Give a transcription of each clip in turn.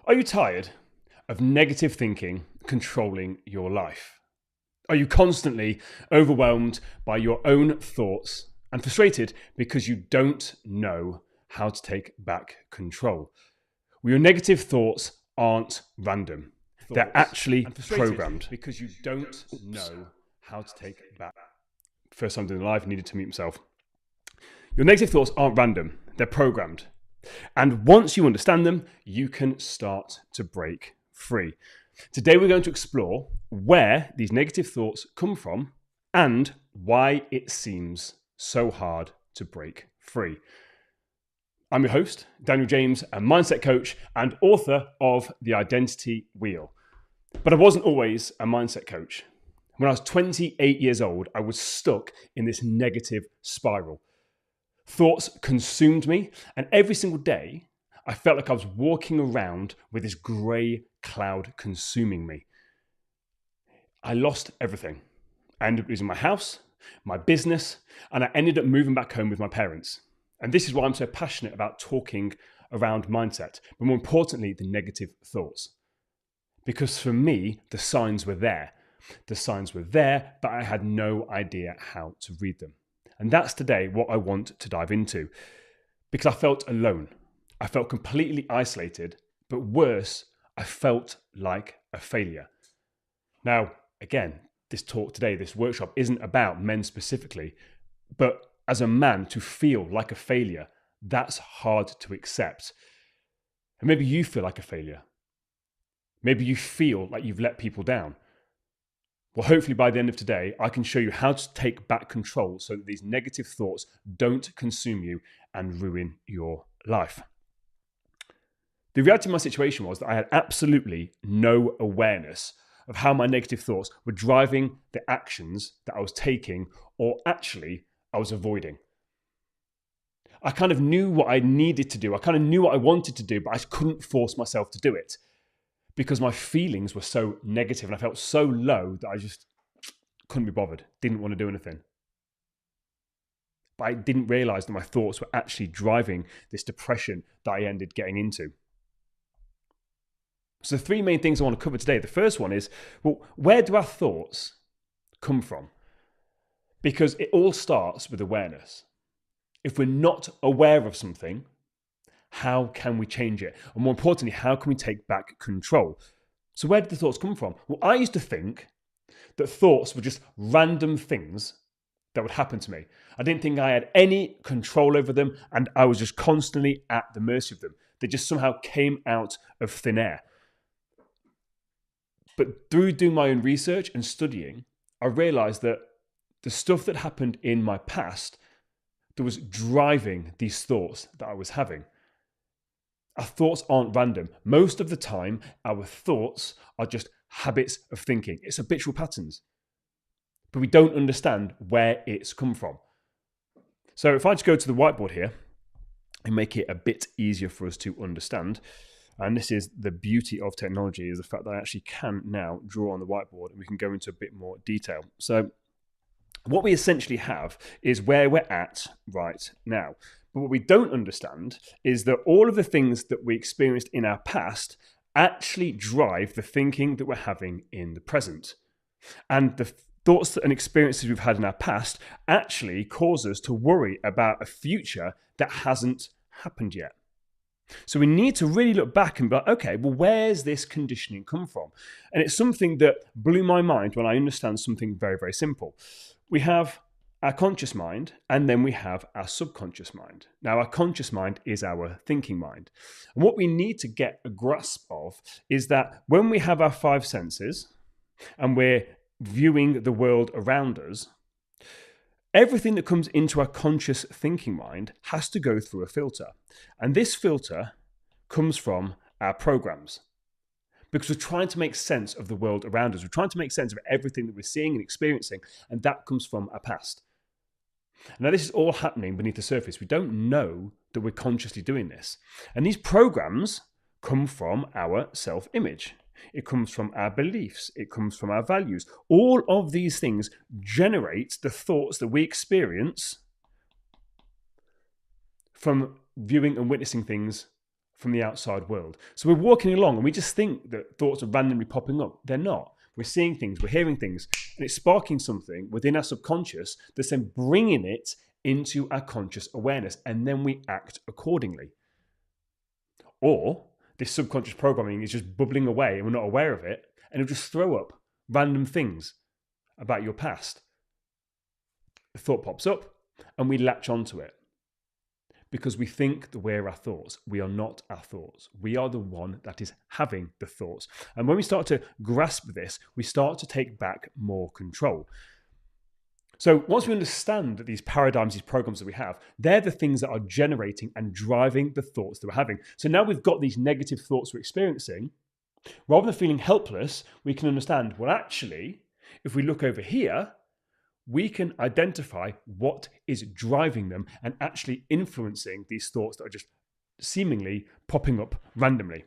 Are you tired of negative thinking controlling your life? Are you constantly overwhelmed by your own thoughts and frustrated because you don't know how to take back control? Well, your negative thoughts aren't random. They're actually programmed because you don't know how to take back. First time doing live, needed to mute myself. Your negative thoughts aren't random. They're programmed. And once you understand them, you can start to break free. Today, we're going to explore where these negative thoughts come from and why it seems so hard to break free. I'm your host, Daniel James, a mindset coach and author of The Identity Wheel. But I wasn't always a mindset coach. When I was 28 years old, I was stuck in this negative spiral. Thoughts consumed me, and every single day, I felt like I was walking around with this grey cloud consuming me. I lost everything. I ended up losing my house, my business, and I ended up moving back home with my parents. And this is why I'm so passionate about talking around mindset, but more importantly, the negative thoughts. Because for me, the signs were there. The signs were there, but I had no idea how to read them. And that's today what I want to dive into. Because I felt alone. I felt completely isolated, but worse, I felt like a failure. Now, again, this talk today, this workshop isn't about men specifically, but as a man to feel like a failure, that's hard to accept. And maybe you feel like a failure. Maybe you feel like you've let people down. Well, hopefully by the end of today, I can show you how to take back control so that these negative thoughts don't consume you and ruin your life. The reality of my situation was that I had absolutely no awareness of how my negative thoughts were driving the actions that I was taking or actually I was avoiding. I kind of knew what I needed to do. I kind of knew what I wanted to do, but I couldn't force myself to do it because my feelings were so negative and I felt so low that I just couldn't be bothered, didn't want to do anything. But I didn't realize that my thoughts were actually driving this depression that I ended getting into. So the three main things I want to cover today. The first one is, well, where do our thoughts come from? Because it all starts with awareness. If we're not aware of something, how can we change it? And more importantly, how can we take back control? So where did the thoughts come from? Well, I used to think that thoughts were just random things that would happen to me. I didn't think I had any control over them, and I was just constantly at the mercy of them. They just somehow came out of thin air. But through doing my own research and studying, I realized that the stuff that happened in my past that was driving these thoughts that I was having. Our thoughts aren't random. Most of the time, our thoughts are just habits of thinking. It's habitual patterns. But we don't understand where it's come from. So if I just go to the whiteboard here and make it a bit easier for us to understand, and this is the beauty of technology, is the fact that I actually can now draw on the whiteboard and we can go into a bit more detail. So what we essentially have is where we're at right now. But what we don't understand is that all of the things that we experienced in our past actually drive the thinking that we're having in the present. And the thoughts and experiences we've had in our past actually cause us to worry about a future that hasn't happened yet. So we need to really look back and be like, okay, well, where's this conditioning come from? And it's something that blew my mind when I understand something very, very simple. We have our conscious mind, and then we have our subconscious mind. Now, our conscious mind is our thinking mind. And what we need to get a grasp of is that when we have our five senses and we're viewing the world around us, everything that comes into our conscious thinking mind has to go through a filter. And this filter comes from our programs. Because we're trying to make sense of the world around us. We're trying to make sense of everything that we're seeing and experiencing, and that comes from our past. Now, this is all happening beneath the surface. We don't know that we're consciously doing this. And these programs come from our self-image. It comes from our beliefs. It comes from our values. All of these things generate the thoughts that we experience from viewing and witnessing things from the outside world. So we're walking along and we just think that thoughts are randomly popping up. They're not. We're seeing things, we're hearing things, and it's sparking something within our subconscious that's then bringing it into our conscious awareness, and then we act accordingly. Or this subconscious programming is just bubbling away and we're not aware of it, and it'll just throw up random things about your past. The thought pops up and we latch onto it because we think that we're our thoughts. We are not our thoughts. We are the one that is having the thoughts. And when we start to grasp this, we start to take back more control. So once we understand that these paradigms, these programs that we have, they're the things that are generating and driving the thoughts that we're having. So now we've got these negative thoughts we're experiencing. Rather than feeling helpless, we can understand, well, actually, if we look over here, we can identify what is driving them and actually influencing these thoughts that are just seemingly popping up randomly.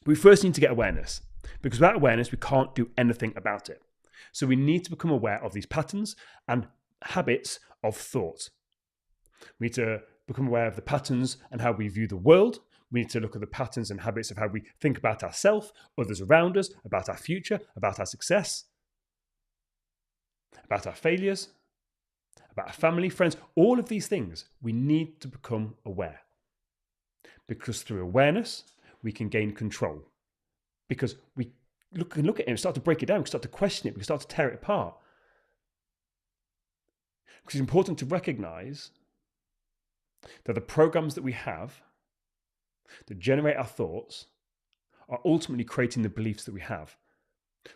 We first need to get awareness, because without awareness, we can't do anything about it. So we need to become aware of these patterns and habits of thought. We need to become aware of the patterns and how we view the world. We need to look at the patterns and habits of how we think about ourselves, others around us, about our future, about our success, about our failures, about our family, friends. All of these things we need to become aware. Because through awareness, we can gain control. Because we can look at it and start to break it down, we can start to question it, we can start to tear it apart. Because it's important to recognize that the programs that we have that generate our thoughts are ultimately creating the beliefs that we have.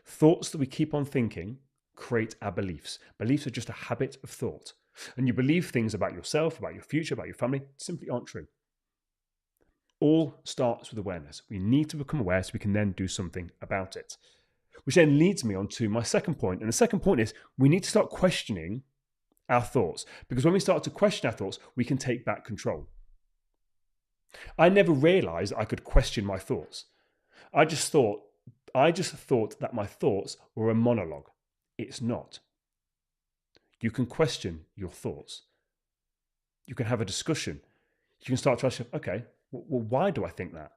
Thoughts that we keep on thinking create our beliefs. Beliefs are just a habit of thought. And you believe things about yourself, about your future, about your family, simply aren't true. All starts with awareness. We need to become aware so we can then do something about it. Which then leads me on to my second point. And the second point is we need to start questioning our thoughts. Because when we start to question our thoughts, we can take back control. I never realized I could question my thoughts. I just thought that my thoughts were a monologue. It's not. You can question your thoughts. You can have a discussion. You can start to ask yourself, okay, well, why do I think that?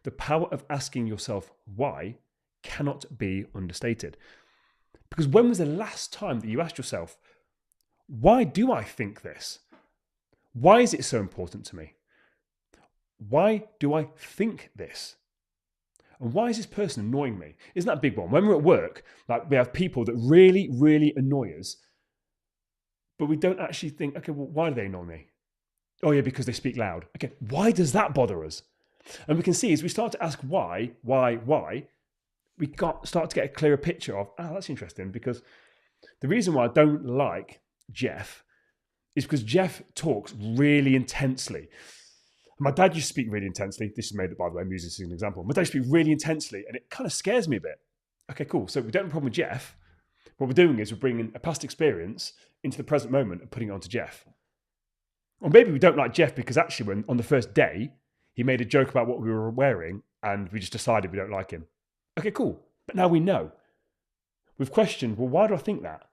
The power of asking yourself why cannot be understated. Because when was the last time that you asked yourself, why do I think this? Why is it so important to me? Why do I think this? And why is this person annoying me? Isn't that a big one? When we're at work, like we have people that really, really annoy us, but we don't actually think, okay, well, why do they annoy me? Oh yeah, because they speak loud. Okay, why does that bother us? And we can see as we start to ask why, we start to get a clearer picture of, that's interesting, because the reason why I don't like Jeff is because Jeff talks really intensely. My dad used to speak really intensely. This is made up, by the way, I'm using this as an example. My dad used to speak really intensely, and it kind of scares me a bit. Okay, cool. So we don't have a problem with Jeff. What we're doing is we're bringing a past experience into the present moment and putting it onto Jeff. Or maybe we don't like Jeff because actually when on the first day, he made a joke about what we were wearing and we just decided we don't like him. Okay, cool. But now we know. We've questioned, well, why do I think that?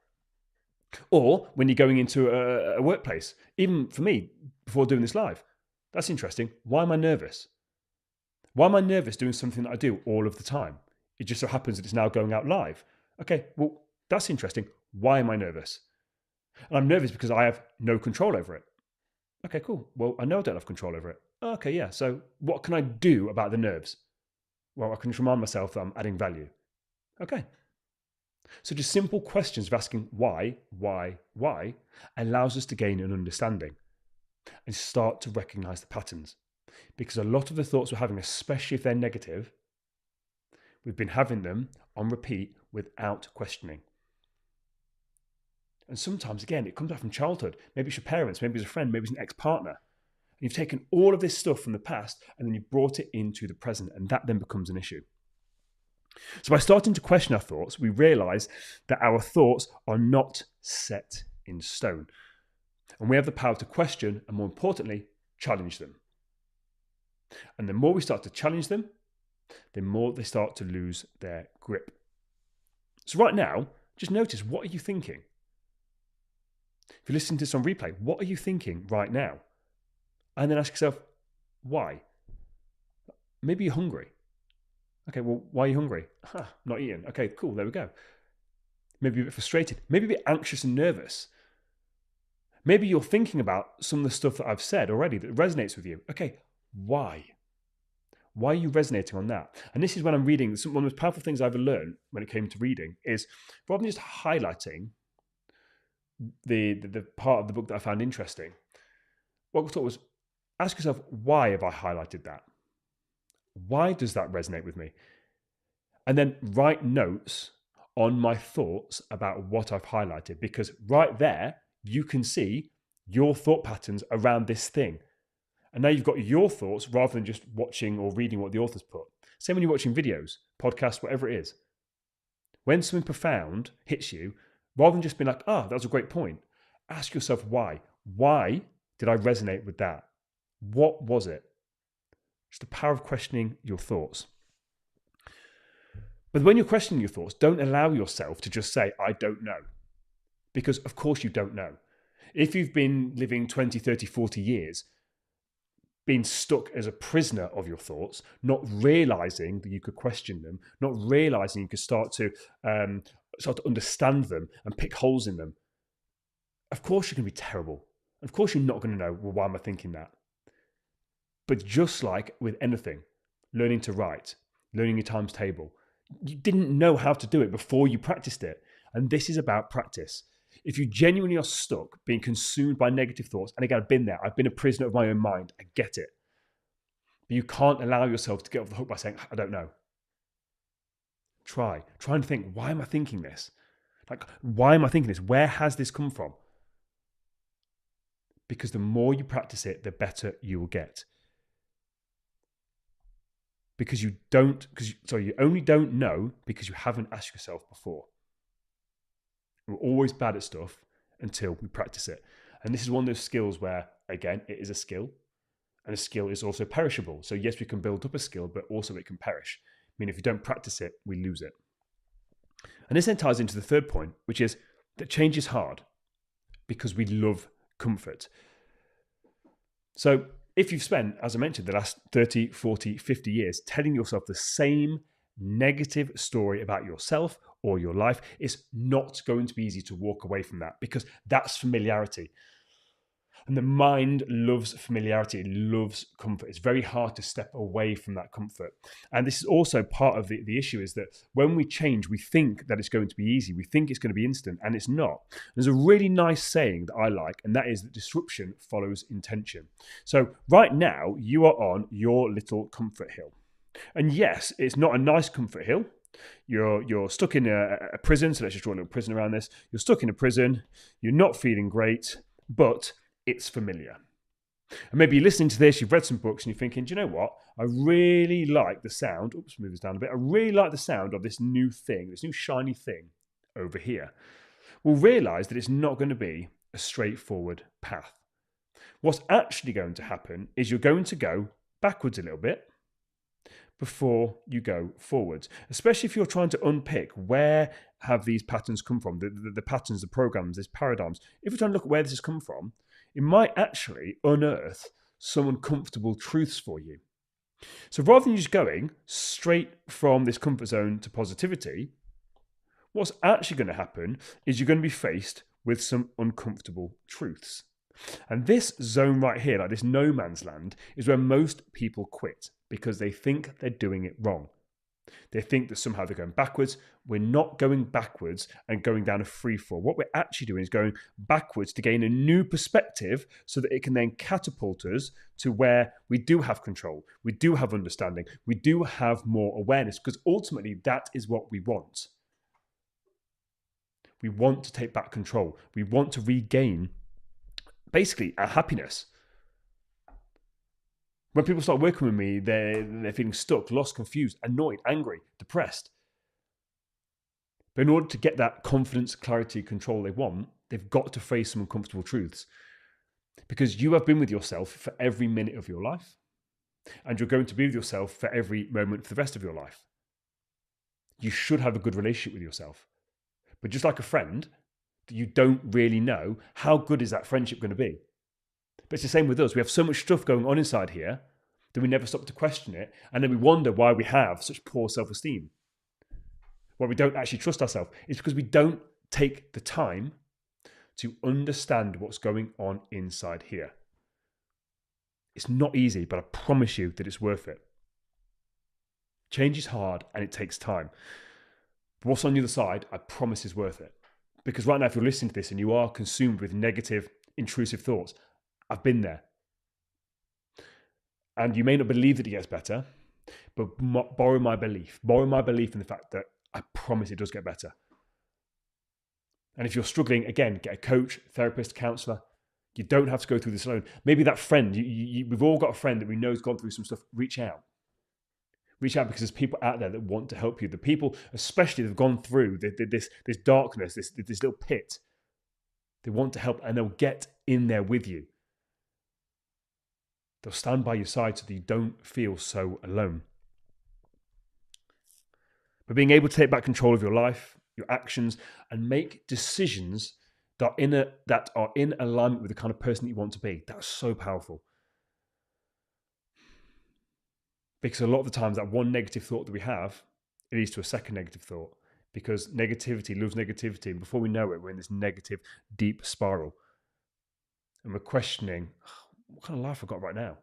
Or when you're going into a workplace, even for me, before doing this live, that's interesting. Why am I nervous? Why am I nervous doing something that I do all of the time? It just so happens that it's now going out live. Okay, well, that's interesting. Why am I nervous? And I'm nervous because I have no control over it. Okay, cool. Well, I know I don't have control over it. Okay, yeah. So what can I do about the nerves? Well, I can just remind myself that I'm adding value. Okay. So just simple questions of asking why allows us to gain an understanding and start to recognize the patterns. Because a lot of the thoughts we're having, especially if they're negative, we've been having them on repeat without questioning. And sometimes, again, it comes back from childhood. Maybe it's your parents, maybe it's a friend, maybe it's an ex-partner. And you've taken all of this stuff from the past and then you've brought it into the present, and that then becomes an issue. So by starting to question our thoughts, we realize that our thoughts are not set in stone. And we have the power to question and, more importantly, challenge them. And the more we start to challenge them, the more they start to lose their grip. So right now, just notice, what are you thinking? If you're listening to this on replay, what are you thinking right now? And then ask yourself, Why? Maybe you're hungry. Okay, well, why are you hungry? Not eating. Okay, cool, there we go. Maybe you're a bit frustrated. Maybe a bit anxious and nervous. Maybe you're thinking about some of the stuff that I've said already that resonates with you. Okay, why? Why are you resonating on that? And this is when I'm reading, one of the most powerful things I've ever learned when it came to reading is rather than just highlighting the part of the book that I found interesting, what I thought was ask yourself, why have I highlighted that? Why does that resonate with me? And then write notes on my thoughts about what I've highlighted, because right there, you can see your thought patterns around this thing. And now you've got your thoughts rather than just watching or reading what the author's put. Same when you're watching videos, podcasts, whatever it is. When something profound hits you, rather than just being like, that was a great point, ask yourself why. Why did I resonate with that? What was it? It's the power of questioning your thoughts. But when you're questioning your thoughts, don't allow yourself to just say, I don't know. Because of course you don't know. If you've been living 20, 30, 40 years, being stuck as a prisoner of your thoughts, not realizing that you could question them, not realizing you could start to understand them and pick holes in them, of course you're going to be terrible. Of course you're not going to know, well, why am I thinking that? But just like with anything, learning to write, learning your times table, you didn't know how to do it before you practiced it. And this is about practice. If you genuinely are stuck being consumed by negative thoughts, and again, I've been there, I've been a prisoner of my own mind, I get it. But you can't allow yourself to get off the hook by saying, I don't know. Try and think, why am I thinking this? Like, why am I thinking this? Where has this come from? Because the more you practice it, the better you will get. Because you only don't know because you haven't asked yourself before. We're always bad at stuff until we practice it. And this is one of those skills where, again, it is a skill. And a skill is also perishable. So yes, we can build up a skill, but also it can perish. I mean, if you don't practice it, we lose it. And this then ties into the third point, which is that change is hard because we love comfort. So if you've spent, as I mentioned, the last 30, 40, 50 years telling yourself the same negative story about yourself or your life, it's not going to be easy to walk away from that because that's familiarity. And the mind loves familiarity, it loves comfort. It's very hard to step away from that comfort. And this is also part of the issue is that when we change, we think that it's going to be easy. We think it's going to be instant, and it's not. There's a really nice saying that I like, and that is that disruption follows intention. So right now, you are on your little comfort hill. And yes, it's not a nice comfort hill. You're stuck in a prison, so let's just draw a little prison around this. You're stuck in a prison, you're not feeling great, but it's familiar. And maybe you're listening to this, you've read some books, and you're thinking, do you know what? I really like the sound. Oops, move this down a bit. I really like the sound of this new thing, this new shiny thing over here. We'll realize that it's not going to be a straightforward path. What's actually going to happen is you're going to go backwards a little bit before you go forwards, especially if you're trying to unpick where have these patterns come from, the patterns, the programs, these paradigms. If you're trying to look at where this has come from, it might actually unearth some uncomfortable truths for you. So rather than just going straight from this comfort zone to positivity, what's actually going to happen is you're going to be faced with some uncomfortable truths. And this zone right here, like this no man's land, is where most people quit because they think they're doing it wrong. They think that somehow they're going backwards. We're not going backwards and going down a free fall. What we're actually doing is going backwards to gain a new perspective so that it can then catapult us to where we do have control, we do have understanding, we do have more awareness, because ultimately that is what we want. We want to take back control. We want to regain basically our happiness. When people start working with me, they're feeling stuck, lost, confused, annoyed, angry, depressed. But in order to get that confidence, clarity, control they want, they've got to face some uncomfortable truths. Because you have been with yourself for every minute of your life, and you're going to be with yourself for every moment for the rest of your life. You should have a good relationship with yourself. But just like a friend, you don't really know how good is that friendship going to be. But it's the same with us. We have so much stuff going on inside here then we never stop to question it. And then we wonder why we have such poor self-esteem, why we don't actually trust ourselves. It's because we don't take the time to understand what's going on inside here. It's not easy, but I promise you that it's worth it. Change is hard and it takes time. But what's on the other side, I promise is worth it. Because right now, if you're listening to this and you are consumed with negative, intrusive thoughts, I've been there. And you may not believe that it gets better, but borrow my belief. Borrow my belief in the fact that I promise it does get better. And if you're struggling, again, get a coach, therapist, counselor. You don't have to go through this alone. Maybe that friend, we've all got a friend that we know has gone through some stuff. Reach out. Reach out, because there's people out there that want to help you. The people, especially, that have gone through this darkness, this little pit. They want to help, and they'll get in there with you. They'll stand by your side so that you don't feel so alone. But being able to take back control of your life, your actions, and make decisions that are in alignment with the kind of person that you want to be, that's so powerful. Because a lot of the times that one negative thought that we have, it leads to a second negative thought, because negativity loves negativity. And before we know it, we're in this negative, deep spiral. And we're questioning, what kind of life I've got right now?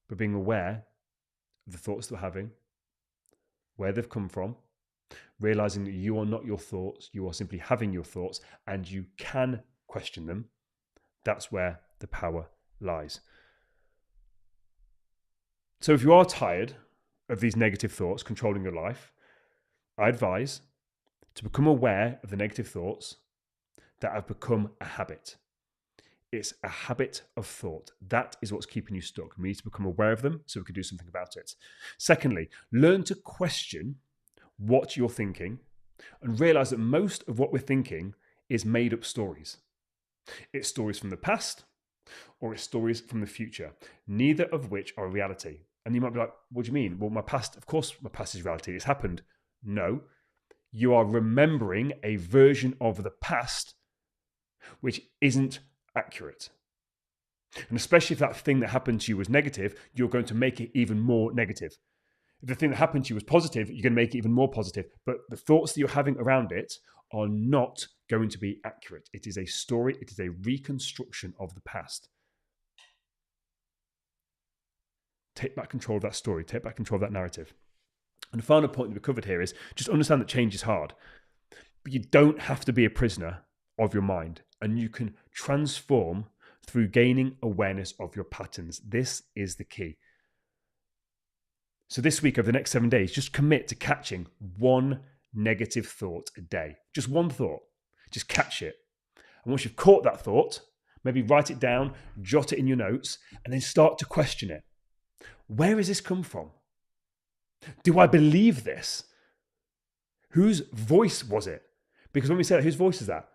But being aware of the thoughts that we're having, where they've come from, realizing that you are not your thoughts, you are simply having your thoughts, and you can question them, that's where the power lies. So if you are tired of these negative thoughts controlling your life, I advise to become aware of the negative thoughts that have become a habit. It's a habit of thought. That is what's keeping you stuck. We need to become aware of them so we can do something about it. Secondly, learn to question what you're thinking and realize that most of what we're thinking is made up stories. It's stories from the past or it's stories from the future, neither of which are reality. And you might be like, what do you mean? Well, of course my past is reality. It's happened. No, you are remembering a version of the past which isn't accurate. And especially if that thing that happened to you was negative, you're going to make it even more negative. If the thing that happened to you was positive, you're going to make it even more positive. But the thoughts that you're having around it are not going to be accurate. It is a story. It is a reconstruction of the past. Take back control of that story. Take back control of that narrative. And the final point that we covered here is just understand that change is hard. But you don't have to be a prisoner of your mind. And you can transform through gaining awareness of your patterns. This is the key. So this week, over the next 7 days, just commit to catching one negative thought a day. Just one thought. Just catch it. And once you've caught that thought, maybe write it down, jot it in your notes, and then start to question it. Where has this come from? Do I believe this? Whose voice was it? Because when we say that, whose voice is that?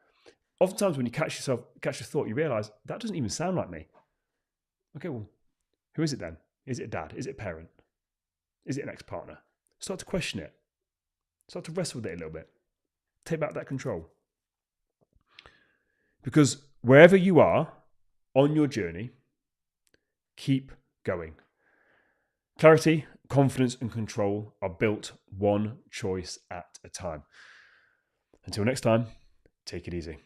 Oftentimes when you catch your thought, you realize that doesn't even sound like me. Okay, well, who is it then? Is it a dad? Is it a parent? Is it an ex-partner? Start to question it. Start to wrestle with it a little bit. Take back that control. Because wherever you are on your journey, keep going. Clarity, confidence, and control are built one choice at a time. Until next time, take it easy.